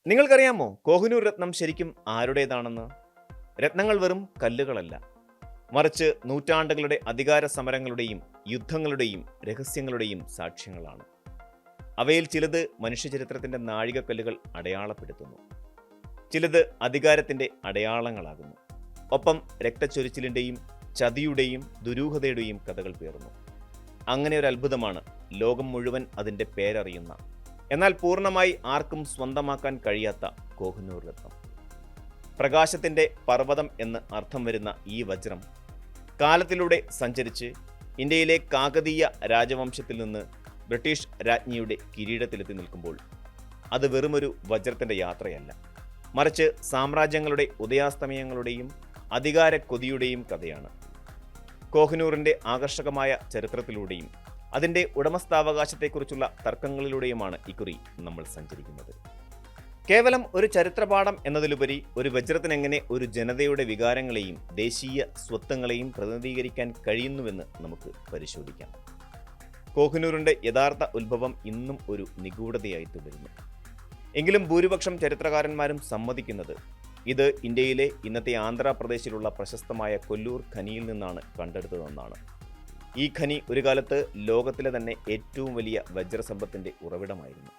നിങ്ങൾക്കറിയാമോ കോഹിനൂർ രത്നം ശരിക്കും ആരുടേതാണെന്ന്? രത്നങ്ങൾ വെറും കല്ലുകളല്ല, മറിച്ച് നൂറ്റാണ്ടുകളുടെ അധികാര സമരങ്ങളുടെയും യുദ്ധങ്ങളുടെയും രഹസ്യങ്ങളുടെയും സാക്ഷ്യങ്ങളാണ്. അവയിൽ ചിലത് മനുഷ്യചരിത്രത്തിന്റെ നാഴികക്കല്ലുകൾ അടയാളപ്പെടുത്തുന്നു, ചിലത് അധികാരത്തിന്റെ അടയാളങ്ങളാകുന്നു. ഒപ്പം രക്തച്ചൊരിച്ചിലിന്റെയും ചതിയുടെയും ദുരൂഹതയുടെയും കഥകൾ പേറുന്നു. അങ്ങനെ ഒരു അത്ഭുതമാണ് ലോകം മുഴുവൻ അതിൻ്റെ പേരറിയുന്ന, എന്നാൽ പൂർണ്ണമായി ആർക്കും സ്വന്തമാക്കാൻ കഴിയാത്ത കോഹിനൂർ രത്നം. പ്രകാശത്തിൻ്റെ പർവ്വതം എന്ന് അർത്ഥം വരുന്ന ഈ വജ്രം കാലത്തിലൂടെ സഞ്ചരിച്ച് ഇന്ത്യയിലെ കാകതീയ രാജവംശത്തിൽ നിന്ന് ബ്രിട്ടീഷ് രാജ്ഞിയുടെ കിരീടത്തിലെത്തി നിൽക്കുമ്പോൾ അത് വെറുമൊരു വജ്രത്തിൻ്റെ യാത്രയല്ല, മറിച്ച് സാമ്രാജ്യങ്ങളുടെ ഉദയാസ്തമയങ്ങളുടെയും അധികാര കൊതിയുടെയും കഥയാണ്. കോഹിനൂറിൻ്റെ ആകർഷകമായ ചരിത്രത്തിലൂടെയും അതിൻ്റെ ഉടമസ്ഥാവകാശത്തെക്കുറിച്ചുള്ള തർക്കങ്ങളിലൂടെയുമാണ് ഇക്കുറി നമ്മൾ സഞ്ചരിക്കുന്നത്. കേവലം ഒരു ചരിത്രപാഠം എന്നതിലുപരി ഒരു വജ്രത്തിനെങ്ങനെ ഒരു ജനതയുടെ വികാരങ്ങളെയും ദേശീയ സ്വത്വങ്ങളെയും പ്രതിനിധീകരിക്കാൻ കഴിയുന്നുവെന്ന് നമുക്ക് പരിശോധിക്കാം. കോഹിനൂറിൻ്റെ യഥാർത്ഥ ഉത്ഭവം ഇന്നും ഒരു നിഗൂഢതയായി തുടരുന്നു. എങ്കിലും ഭൂരിപക്ഷം ചരിത്രകാരന്മാരും സമ്മതിക്കുന്നത് ഇത് ഇന്ത്യയിലെ ഇന്നത്തെ ആന്ധ്രാപ്രദേശിലുള്ള പ്രശസ്തമായ കൊല്ലൂർ ഖനിയിൽ നിന്നാണ് കണ്ടെടുത്തതെന്നാണ്. ഈ ഖനി ഒരു കാലത്ത് ലോകത്തിലെ തന്നെ ഏറ്റവും വലിയ വജ്രസമ്പത്തിൻ്റെ ഉറവിടമായിരുന്നു.